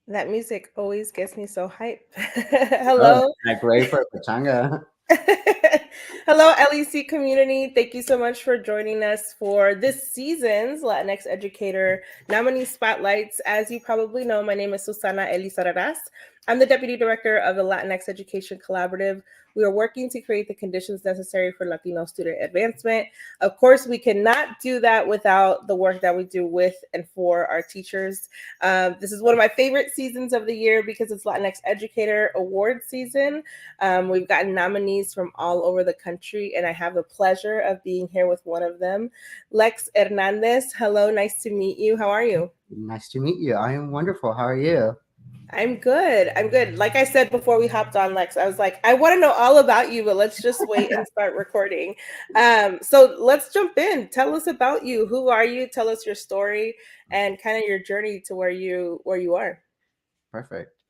That music always gets me so hype. Oh, Hello. like ready for a pachanga. Hello, LEC community. Thank you so much for joining us for this season's Latinx Educator Nominee Spotlights. As you probably know, my name is Susana Elizarraz. I'm the Deputy Director of the Latinx Education Collaborative. We are working to create the conditions necessary for Latino student advancement. Of course, we cannot do that without the work that we do with and for our teachers. This is one of my favorite seasons of the year because it's Latinx Educator Award season. We've gotten nominees from all over the country, and I have the pleasure of being here with one of them, Lex Hernandez. Hello, nice to meet you. How are you? Nice to meet you. I am wonderful. How are you? I'm good. I'm good. Like I said before we hopped on, Lex, I was like, I want to know all about you, but let's just wait and start recording. So let's jump in. Tell us about you. Who are you? Tell us your story and kind of your journey to where you are. Perfect.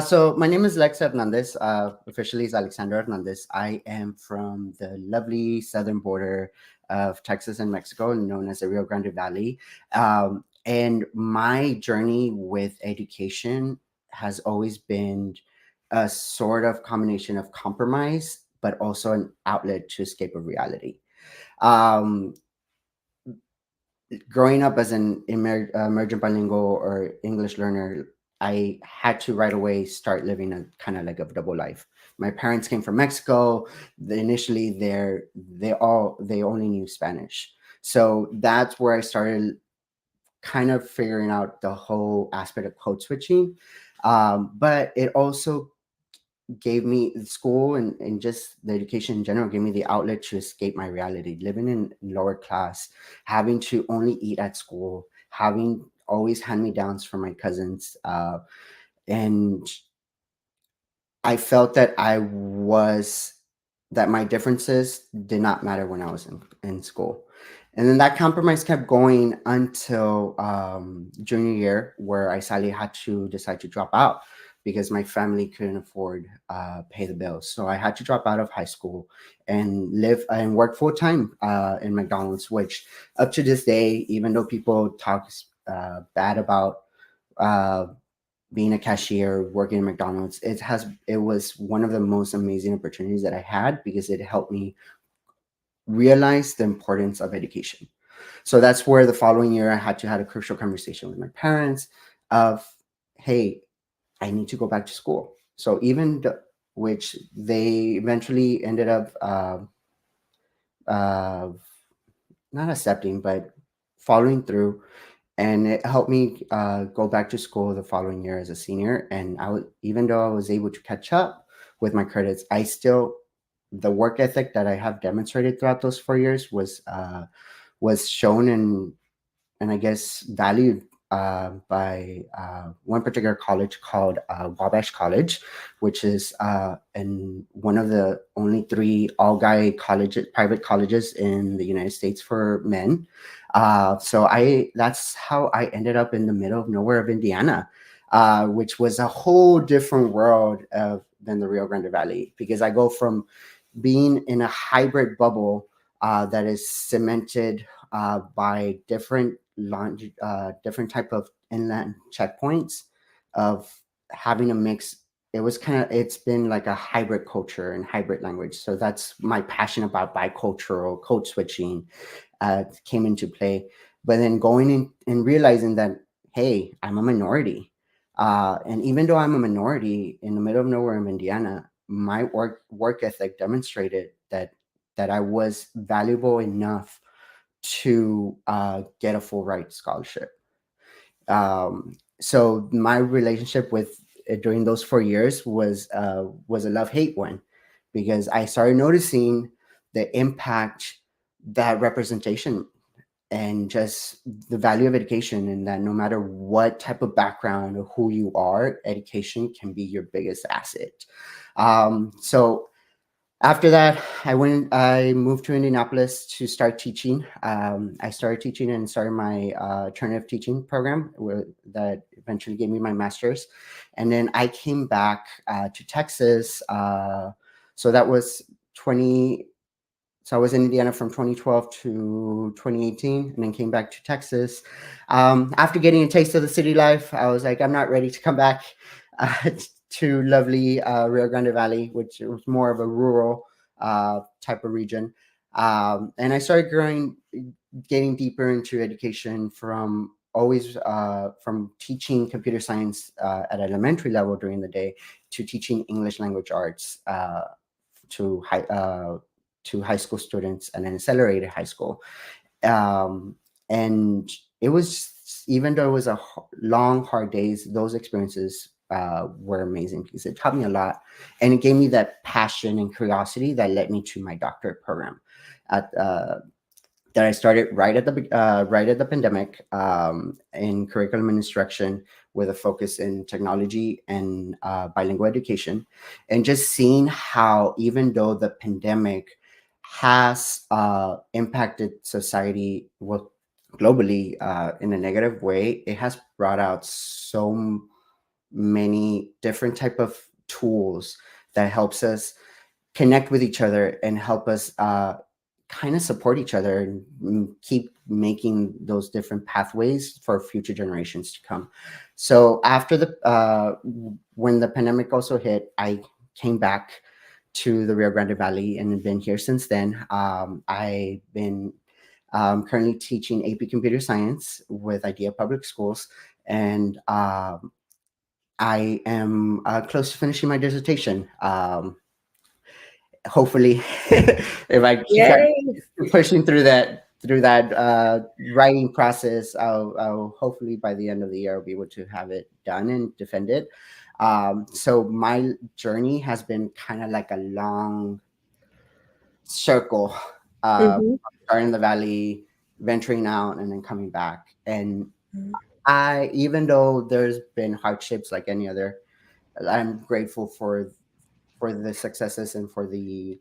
So my name is Lex Hernandez. Officially is Alexander Hernandez. I am from the lovely southern border of Texas and Mexico, known as the Rio Grande Valley. And my journey with education has always been a sort of combination of compromise, but also an outlet to escape a reality. Um, Growing up as an emergent bilingual or English learner, I had to right away start living a kind of like a double life. My parents came from Mexico. Initially, they only knew Spanish, so that's where I started kind of figuring out the whole aspect of code switching. But it also gave me school and just the education in general gave me the outlet to escape my reality, living in lower class, having to only eat at school, having always hand me downs from my cousins, and I felt that my differences did not matter when I was in school. And then that compromise kept going until junior year, where I sadly had to decide to drop out because my family couldn't afford pay the bills. So I had to drop out of high school and live and work full time in McDonald's, which up to this day, even though people talk bad about uh, being a cashier, working at McDonald's, it was one of the most amazing opportunities that I had because it helped me realize the importance of education. So that's where the following year I had to have a crucial conversation with my parents of, hey, I need to go back to school. So which they eventually ended up uh, not accepting, but following through, and it helped me go back to school the following year as a senior. And even though I was able to catch up with my credits, I still the work ethic that I have demonstrated throughout those 4 years was shown and I guess valued by one particular college called Wabash College, which is in one of the only three all-guy colleges, private colleges in the United States for men. So that's how I ended up in the middle of nowhere of Indiana, which was a whole different world than the Rio Grande Valley, because I go from being in a hybrid bubble that is cemented by different type of inland checkpoints of having a mix. It's been like a hybrid culture and hybrid language. So that's my passion about bicultural code switching came into play. But then going in and realizing that, hey, I'm a minority. And even though I'm a minority in the middle of nowhere in Indiana, my work ethic demonstrated that I was valuable enough to get a full ride scholarship. So my relationship with during those 4 years was a love hate one, because I started noticing the impact that representation and just the value of education, and that no matter what type of background or who you are, education can be your biggest asset. So After that, I moved to Indianapolis to start teaching. I started teaching and started my alternative teaching program that eventually gave me my master's. And then I came back to Texas. So that was 20, so I was in Indiana from 2012 to 2018, and then came back to Texas. After getting a taste of the city life, I was like, I'm not ready to come back uh, to lovely Rio Grande Valley, which was more of a rural type of region. And I started getting deeper into education from always from teaching computer science at elementary level during the day to teaching English language arts to high to high school students and then accelerated high school. Um, and it was, even though it was long, hard days, those experiences were amazing because it taught me a lot, and it gave me that passion and curiosity that led me to my doctorate program at that I started right at the pandemic in curriculum and instruction with a focus in technology and bilingual education, and just seeing how even though the pandemic has impacted society well globally in a negative way, it has brought out so many different type of tools that helps us connect with each other and help us kind of support each other and keep making those different pathways for future generations to come. So after when the pandemic also hit, I came back to the Rio Grande Valley and have been here since then. I've been currently teaching AP Computer Science with Idea Public Schools, and I am close to finishing my dissertation. Hopefully, if I keep Yay. pushing through that writing process, I'll hopefully by the end of the year I'll be able to have it done and defend it. So my journey has been kind of like a long circle, uh, Mhm. starting in the valley, venturing out, and then coming back. And I, even though there's been hardships like any other, I'm grateful for the successes and for the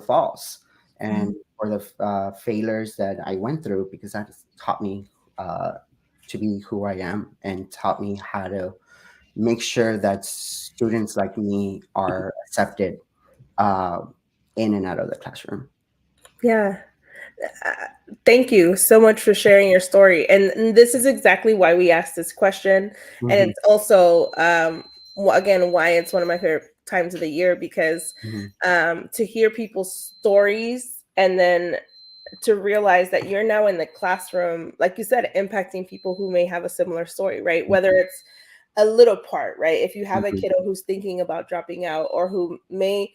falls and for the failures that I went through, because that has taught me uh, to be who I am and taught me how to make sure that students like me are accepted uh, in and out of the classroom. Yeah. Uh, Thank you so much for sharing your story. And this is exactly why we asked this question. And Hmm. it's also, again, why it's one of my favorite times of the year, because Hmm. to hear people's stories and then to realize that you're now in the classroom, like you said, impacting people who may have a similar story, right? Whether it's a little part, right? If you have a Hmm. kiddo who's thinking about dropping out or who may,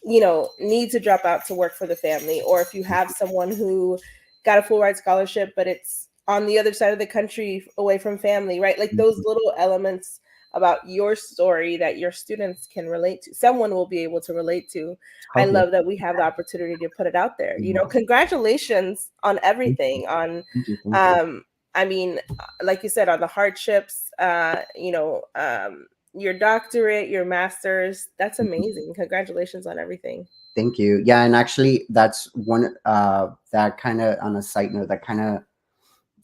need to drop out to work for the family, or if you have someone who got a full ride scholarship, but it's on the other side of the country away from family, right? Like those Hmm. little elements about your story that your students can relate to, someone will be able to relate to. I Hopefully. love that we have the opportunity to put it out there. Mhm. Congratulations on Thank you. everything, on Thank you. Thank you. um I mean, like you said, on the hardships, your doctorate, your master's. That's Mhm. amazing. Congratulations on everything. Thank you. Yeah, and actually, that's one that kind of, on a side note, that kind of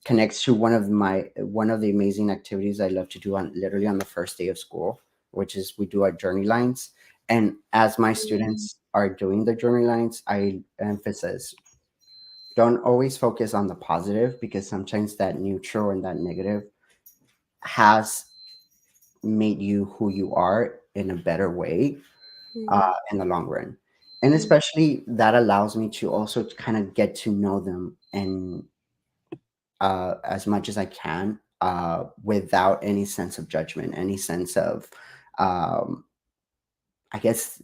connects to one of the amazing activities I love to do on literally on the first day of school, which is we do our journey lines. And as my students are doing the journey lines, I emphasize, don't always focus on the positive, because sometimes that neutral and that negative has made you who you are in a better way in the long run. And especially that allows me to also kind of get to know them, and as much as I can, without any sense of judgment, any sense of, um, I guess,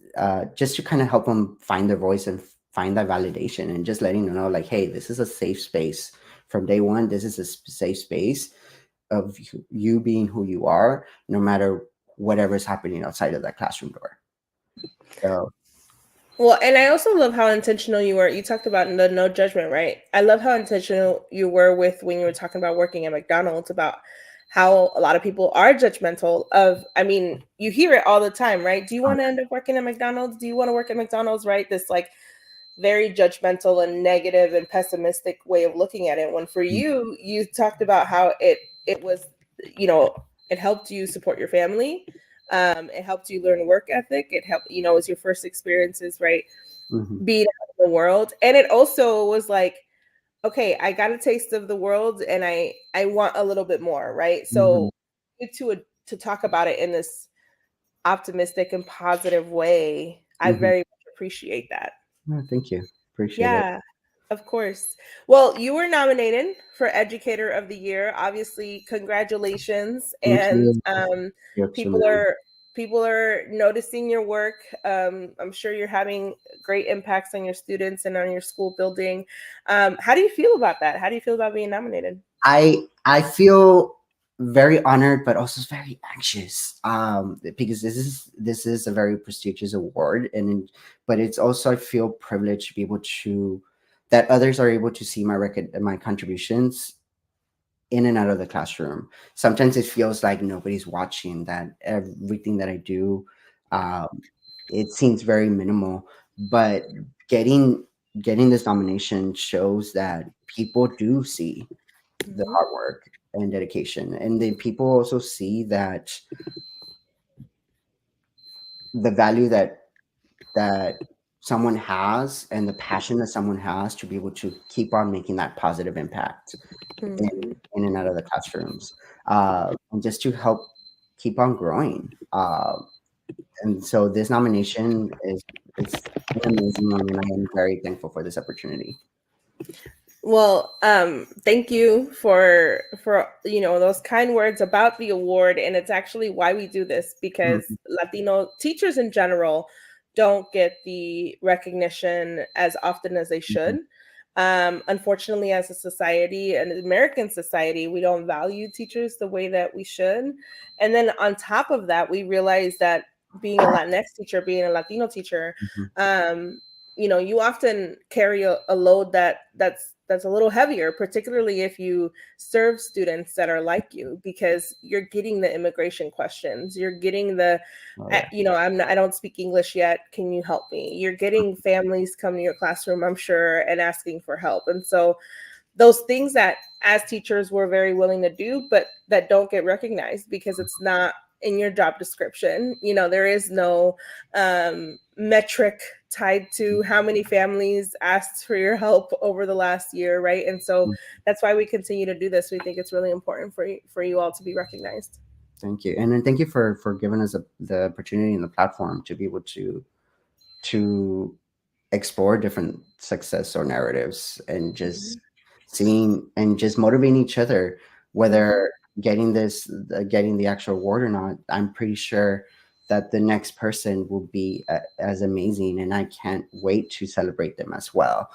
just to kind of help them find their voice and find that validation, and just letting them know, like, hey, this is a safe space from day one. This is a safe space of you being who you are, no matter whatever's happening outside of that classroom door. So, Well, and I also love how intentional you were. You talked about the no judgment, right? I love how intentional you were with when you were talking about working at McDonald's, about how a lot of people are judgmental of, I mean, you hear it all the time, right? Do you Oh, want to end up working at McDonald's? Do you want to work at McDonald's, right? This like very judgmental and negative and pessimistic way of looking at it, when for yeah. you, you talked about how it was, you know, it helped you support your family. It helped you learn work ethic. It helped, you know, it was your first experiences, right, Mhm, being out in the world. And it also was like, okay, I got a taste of the world and I want a little bit more, right? mhm, So to talk about it in this optimistic and positive way, I mhm. very much appreciate that. Thank you. Appreciate it. Yeah, of course. Well, you were nominated for Educator of the Year. Obviously, congratulations. Thank And you. You're so people much. are people are noticing your work. I'm sure you're having great impacts on your students and on your school building. How do you feel about that? How do you feel about being nominated? I feel very honored, but also very anxious. Because this is a very prestigious award, but it's also I feel privileged to be able to that others are able to see my record and my contributions in and out of the classroom. Sometimes it feels like nobody's watching, that everything that I do, um, it seems very minimal, but getting getting this nomination shows that people do see the Mhm. hard work and dedication, and then people also see that the value that someone has and the passion that someone has to be able to keep on making that positive impact in and out of the classrooms, and just to help keep on growing. And so this nomination is it's an amazing one, and I am very thankful for this opportunity. Well, thank you for you know those kind words about the award, and it's actually why we do this, because Mhm, Latino teachers in general don't get the recognition as often as they mhm, should. Unfortunately, as a society, an American society, we don't value teachers the way that we should. And then on top of that, we realize that being a Latinx teacher, being a Latino teacher, mhm. um, you know, you often carry a load that's a little heavier, particularly if you serve students that are like you, because you're getting the immigration questions, you're getting the Oh yeah. you know, I don't speak English yet, can you help me? You're getting families come to your classroom, I'm sure, and asking for help. And so those things that as teachers we're very willing to do, but that don't get recognized because it's not in your job description. You know, there is no metric tied to how many families asked for your help over the last year, right? And so that's why we continue to do this. We think it's really important for you all to be recognized. Thank you, and then thank you for giving us the opportunity and the platform to be able to explore different success or narratives, and just Mhm. seeing and just motivating each other, Mhm. whether getting the actual award or not. I'm pretty sure that the next person will be as amazing, and I can't wait to celebrate them as well,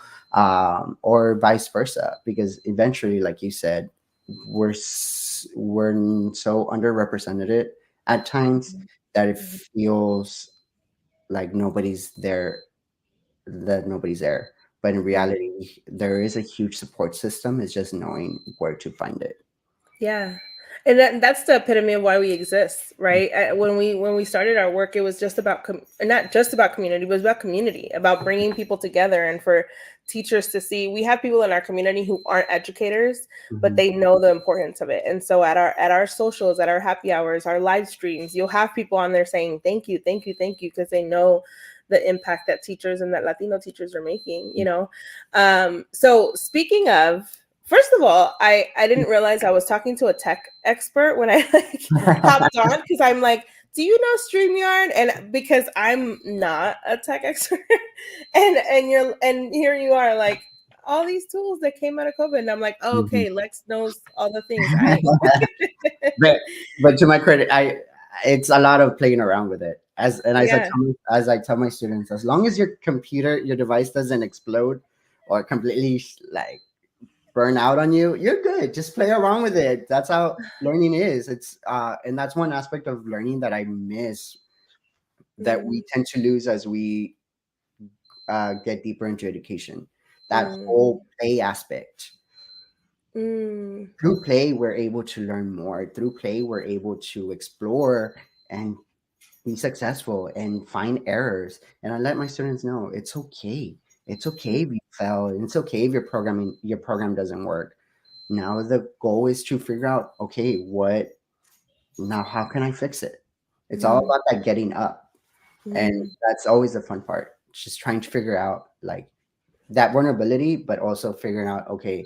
or vice versa, because eventually, like you said, we're so underrepresented at times that it Mhm. feels like nobody's there. But in Mhm. reality, there is a huge support system. It's just knowing where to find it. Yeah. And that's the epitome of why we exist, right? When we started our work, it was just about not just about community, but it was about community, about bringing people together, and for teachers to see. We have people in our community who aren't educators, but Mhm, they know the importance of it. And so at our socials, at our happy hours, our live streams, you'll have people on there saying thank you, thank you, thank you, because they know the impact that teachers and that Latino teachers are making. You know, so speaking of, first of all, I didn't realize I was talking to a tech expert when I like hopped on, because I'm like, do you know StreamYard? And because I'm not a tech expert, and here you are like all these tools that came out of COVID, and I'm like, oh, mhm. okay, Lex knows all the things. I but but to my credit, I it's a lot of playing around with it. yeah. As I tell my students, as long as your device doesn't explode or completely like burn out on you, you're good. Just play around with it. That's how learning is. And that's one aspect of learning that I miss, that we Mm, tend to lose as we get deeper into education. That mm, whole play aspect. Mm, Through play, we're able to learn more. Through play, we're able to explore and be successful and find errors. And I let my students know it's okay. It's okay if you fail. And it's okay if your program doesn't work. Now the goal is to figure out, okay, what now how can I fix it? It's all mm, about that getting up. And mm, that's always the fun part. Just trying to figure out like that vulnerability, but also figuring out, okay,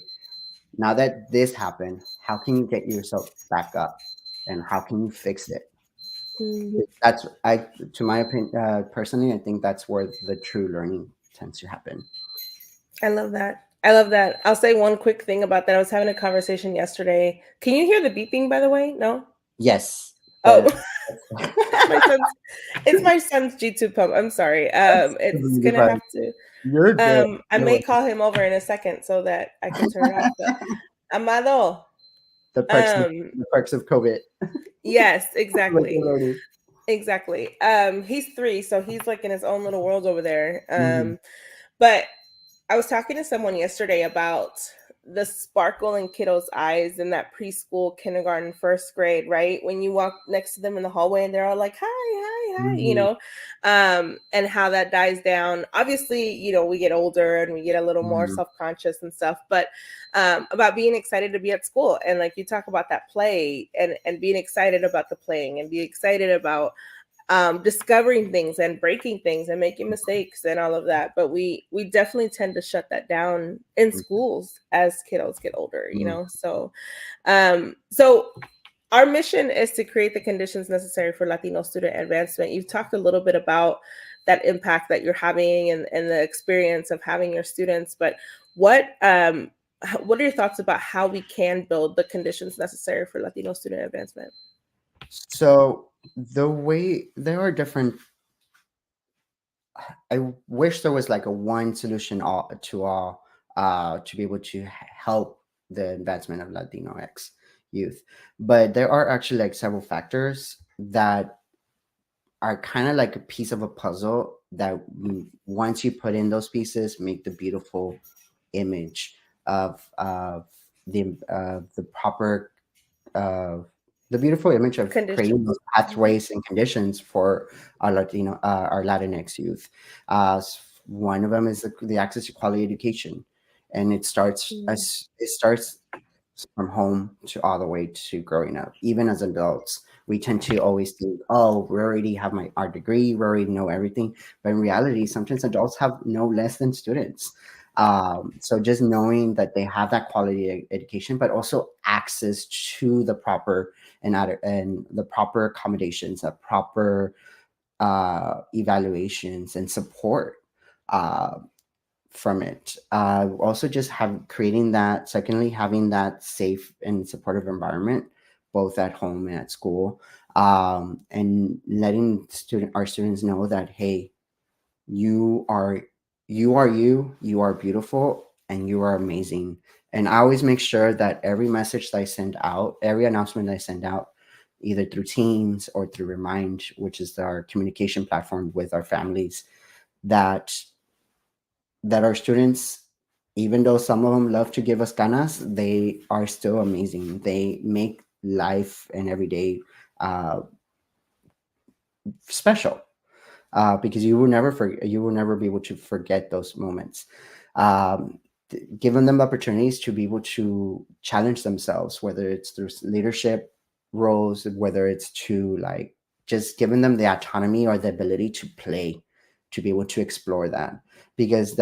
now that this happened, how can you get yourself back up and how can you fix it? mm. That's I to my opinion, personally, I think that's where the true learning tends to happen. I love that. I love that. I'll say one quick thing about that. I was having a conversation yesterday. Can you hear the beeping, by the way? No? Yes, Oh, but it's my son's. It's my son's G2 pump. I'm sorry. that's It's completely gonna fine. have to. You're good. I No may worries. call him over in a second so that I can turn it off. But Amado. Um, The perks of COVID. yes, Like exactly. you're learning. Exactly. He's 3, so he's like in his own little world over there. Mhm, But I was talking to someone yesterday about the sparkle in kiddos' eyes in that preschool, kindergarten, first grade, right? When you walk next to them in the hallway and they're all like, hi, hi, hi, mhm, and how that dies down. Obviously, we get older and we get a little more mhm, self-conscious and stuff, but about being excited to be at school. And like you talk about that play and being excited about the playing and be excited about discovering things and breaking things and making mistakes and all of that. But we definitely tend to shut that down in schools as kiddos get older. mhm. So our mission is to create the conditions necessary for Latino student advancement. You've talked a little bit about that impact that you're having and the experience of having your students, but what are your thoughts about how we can build the conditions necessary for Latino student advancement? So the way there are different, I wish there was like a one solution all to be able to help the advancement of Latino X youth, but there are actually like several factors that are kind of like a piece of a puzzle that once you put in those pieces make the beautiful image of the proper uh, the beautiful image of creating Conditions. those pathways and conditions for our Latinx youth. One of them is the access to quality education, and Mm, it starts from home to all the way to growing up. Even as adults, we tend to always think, "Oh, we already have our degree, we already know everything." But in reality, sometimes adults have no less than students. So just knowing that they have that quality education, but also access to the proper and the proper accommodations, the proper evaluations and support. Uh, from it. Also, just creating that. Secondly, having that safe and supportive environment, both at home and at school, and letting our students know that hey, you are you are beautiful and you are amazing. And I always make sure that every message that I send out, every announcement that I send out, either through Teams or through Remind, which is our communication platform with our families, that our students, even though some of them love to give us ganas, they are still amazing. They make life and every day uh, special because you will never be able to forget those moments. Um, Giving them opportunities to be able to challenge themselves, whether it's through leadership roles, whether it's to like just giving them the autonomy or the ability to play, to be able to explore that, because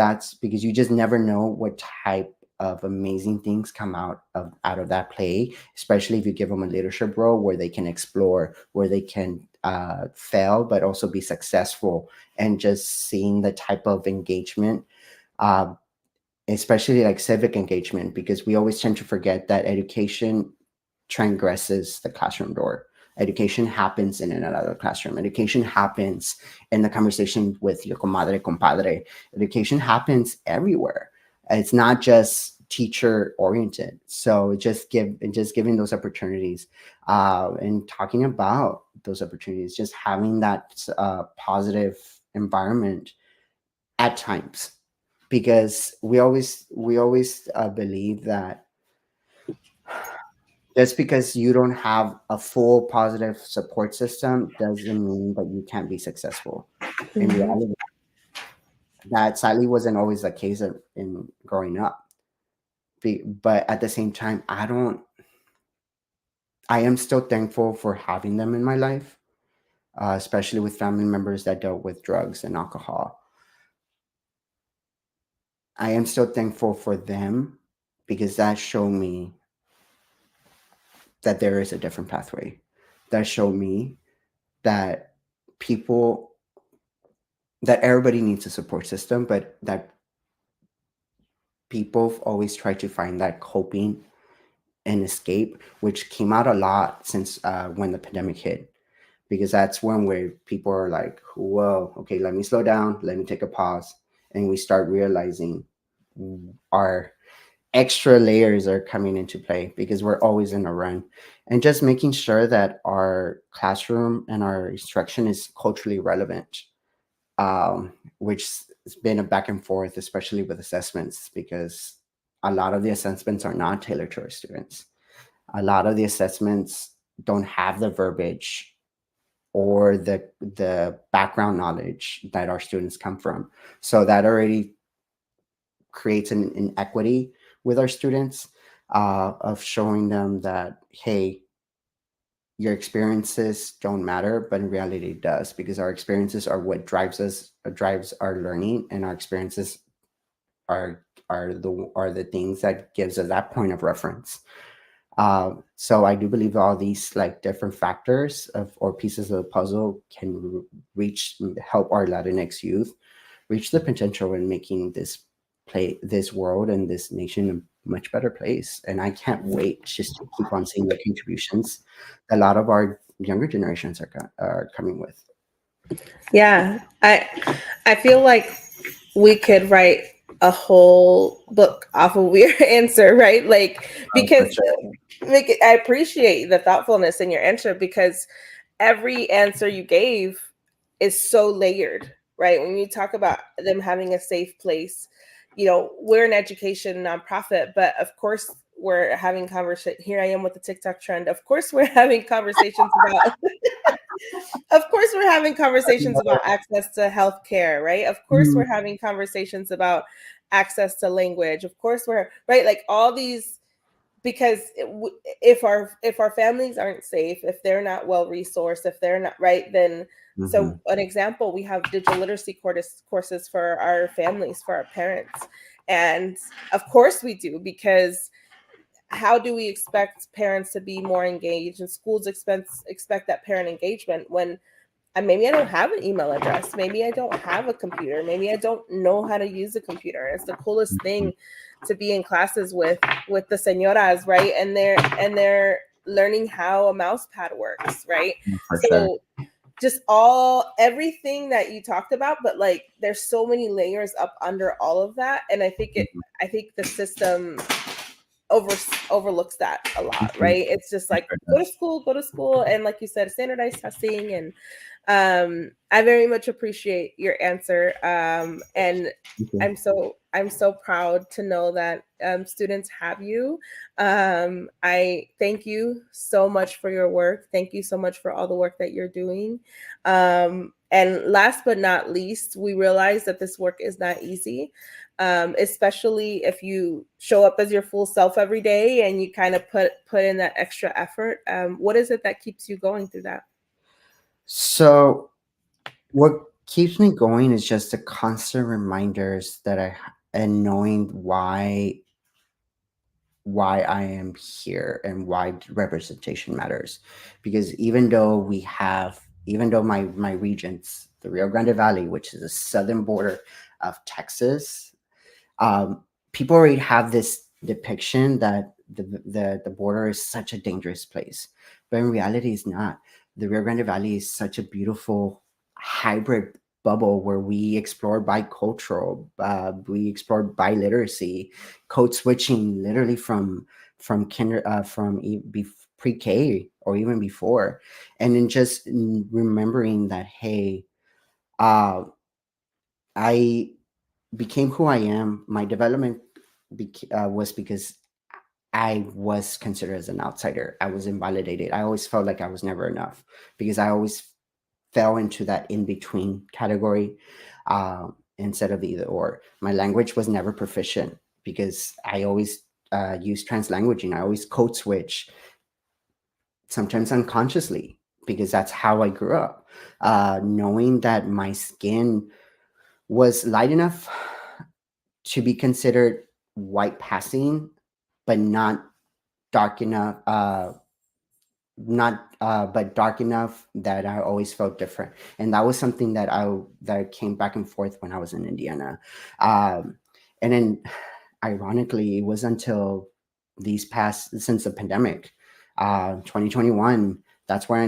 you just never know what type of amazing things come out of that play, especially if you give them a leadership role where they can explore, where they can fail but also be successful, and just seeing the type of engagement, uh, especially like civic engagement, because we always tend to forget that education transgresses the classroom door. Education happens in and out of the classroom. Education happens in the conversation with your comadre, compadre. Education happens everywhere. It's not just teacher oriented. So just giving those opportunities, and talking about those opportunities, just having that positive environment at times, because we always believe that Just because you don't have a full positive support system doesn't mean that you can't be successful. In Mhm. reality, that sadly wasn't always the case in growing up. But at the same time, I am still thankful for having them in my life, especially with family members that dealt with drugs and alcohol. I am still thankful for them because that showed me that there is a different pathway. That showed me that people, that everybody needs a support system, but that people always try to find that coping and escape, which came out a lot since when the pandemic hit, because that's when where people are like, whoa, okay, let me slow down, let me take a pause, and we start realizing our extra layers are coming into play because we're always in a run, and just making sure that our classroom and our instruction is culturally relevant, which has been a back and forth, especially with assessments, because a lot of the assessments are not tailored to our students. A lot of the assessments don't have the verbiage or the background knowledge that our students come from. So that already creates an inequity with our students, of showing them that, hey, your experiences don't matter, but in reality it does, because our experiences are what drives our learning, and our experiences are the things that gives us that point of reference. So I do believe all these like different factors of or pieces of the puzzle can reach help our Latinx youth reach the potential in making this world and this nation a much better place. And I can't wait just to keep on seeing the contributions a lot of our younger generations are coming with. Yeah, I feel like we could write a whole book off of your answer, right? Like For because sure. I appreciate the thoughtfulness in your answer because every answer you gave is so layered, right? When you talk about them having a safe place, we're an education nonprofit, but of course we're having conversation. Here I am with the TikTok trend. Of course we're having conversations about of course we're having conversations about access to healthcare, right? Of course Mhm. we're having conversations about access to language. Of course we're right, like all these, because if our families aren't safe, if they're not well resourced, if they're not right, then so Mhm. an example, we have digital literacy courses for our families, for our parents, and of course we do, because how do we expect parents to be more engaged, and schools expect that parent engagement when maybe I don't have an email address. Maybe I don't have a computer. Maybe I don't know how to use a computer. It's the coolest Mhm. thing to be in classes with the señoras, right? And they're learning how a mouse pad works, right? For sure. So just everything that you talked about, but like there's so many layers up under all of that, and Mhm. I think the system over overlooks that a lot, Mhm. right? It's just It like sure does. go to school, and like you said, standardized testing. And I very much appreciate your answer. And Thank you. I'm so proud to know that students have you. I thank you so much for your work. Thank you so much for all the work that you're doing. And last but not least, we realize that this work is not easy, especially if you show up as your full self every day and you kind of put in that extra effort. What is it that keeps you going through that? So what keeps me going is just the constant reminders and knowing why I am here and why representation matters. Because even though my regions, the Rio Grande Valley, which is the southern border of Texas, um, people already have this depiction that the border is such a dangerous place, but in reality, it's not. The Rio Grande Valley is such a beautiful hybrid bubble where we explore bicultural, we explore biliteracy, code switching, literally from kinder pre-K or even before, and then just remembering that, hey, uh, I became who I am. My development was because I was considered as an outsider. I was invalidated. I always felt like I was never enough because I always fell into that in between category, instead of either or. My language was never proficient because I always use translanguaging. I always code switch, sometimes unconsciously, because that's how I grew up. Knowing that my skin was light enough to be considered white passing, but not dark enough. Not but dark enough that I always felt different, and that was something that came back and forth when I was in Indiana, and then ironically, it was until these past since the pandemic, 2021. That's where I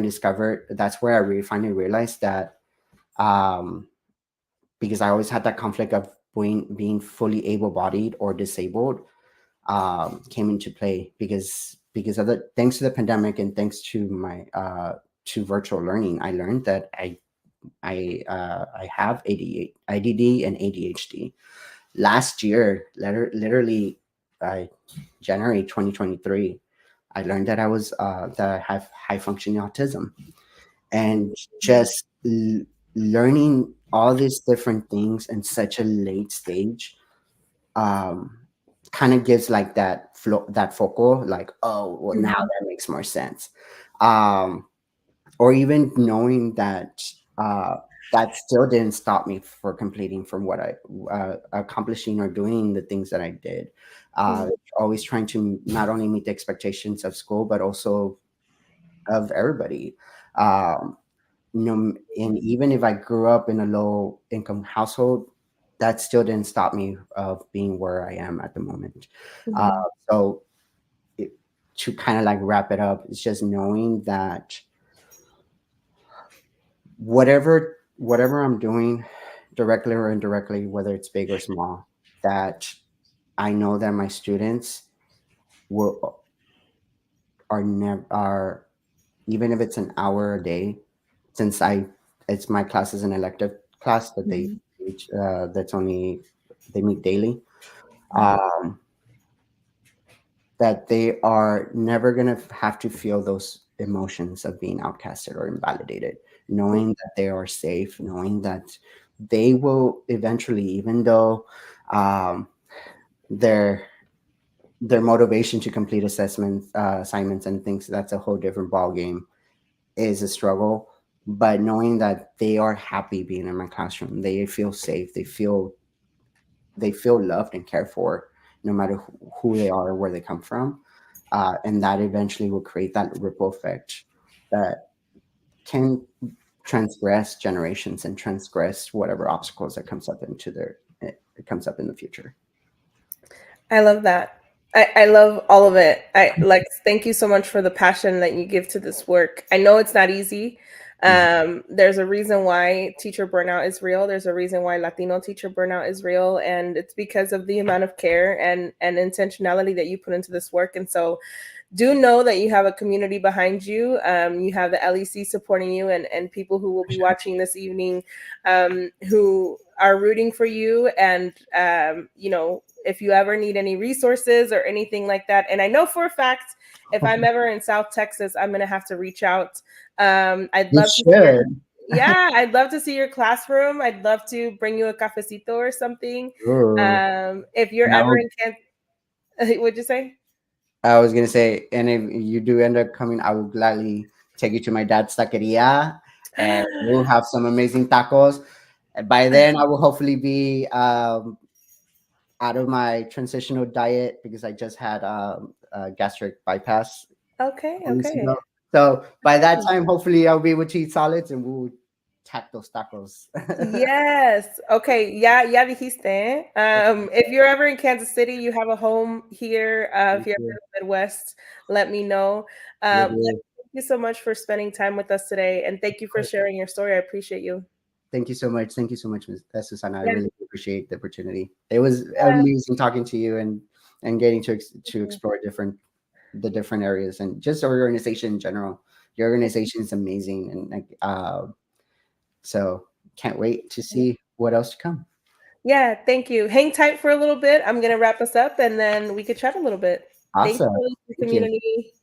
really finally realized that, um, because I always had that conflict of being fully able-bodied or disabled, came into play because of the thanks to the pandemic and thanks to my to virtual learning. I learned that I have ADD and ADHD. Last year, literally, uh, January 2023, I learned that I have high functioning autism, and just learning all these different things in such a late stage, um, kind of gives like that focal, like, oh well, now Mhm. that makes more sense. um or even knowing that, uh that still didn't stop me for completing from what I accomplishing or doing the things that I did. Mhm. Always trying to not only meet the expectations of school but also of everybody. um and even if I grew up in a low income household, that still didn't stop me of being where I am at the moment. Uh, Mhm. so it, to kind of like wrap it up, it's just knowing that whatever I'm doing, directly or indirectly, whether it's big or small, that I know that my students will are never are even if it's an hour a day, since I it's my class is an elective class that they Mhm. teach, that's only they meet daily, Mhm. um, that they are never gonna have to feel those emotions of being outcasted or invalidated, knowing that they are safe, knowing that they will eventually, even though, um, their their motivation to complete assessments, assignments, and things, that's a whole different ball game, is a struggle. But knowing that they are happy being in my classroom, they feel safe, they feel loved and cared for, no matter who they are or where they come from, and that eventually will create that ripple effect that can transgress generations and transgress whatever obstacles that it comes up in the future. I love that. I love all of it. I like thank you so much for the passion that you give to this work. I know it's not easy. Mhm. There's a reason why teacher burnout is real. There's a reason why Latino teacher burnout is real, and it's because of the amount of care and intentionality that you put into this work. And so do know that you have a community behind you. You have the LEC supporting you, and people who will be watching this evening, who are rooting for you. And, if you ever need any resources or anything like that, and I know for a fact, if I'm ever in South Texas, I'm going to have to reach out. I'd You love to see your, should. yeah, I'd love to see your classroom. I'd love to bring you a cafecito or something. Ooh. If you're And I ever will in what'd you say? I was gonna say, and if you do end up coming, I will gladly take you to my dad's taqueria, and we'll have some amazing tacos. And by then, I will hopefully be, out of my transitional diet because I just had, gastric bypass a Okay, couple weeks okay. ago. So by that Okay. time, hopefully, I'll be able to eat solids, and we'll tack those tacos. Yes. Okay. Yeah, ya dijiste. If you're ever in Kansas City, you have a home here. If Thank you're ever you. in the Midwest, let me know. Will Thank do. you so much for spending time with us today, and thank you for sharing your story. I appreciate you. Thank you so much. Thank you so much, Ms. Susana. I Yeah. really appreciate the opportunity. It was Yeah. amazing talking to you and getting to Mhm. explore the different areas and just our organization in general. Your organization is amazing, and like, so can't wait to see what else to come. Yeah, thank you. Hang tight for a little bit. I'm gonna wrap us up, and then we could chat a little bit. Thank Awesome. you, LEC Thank you. community.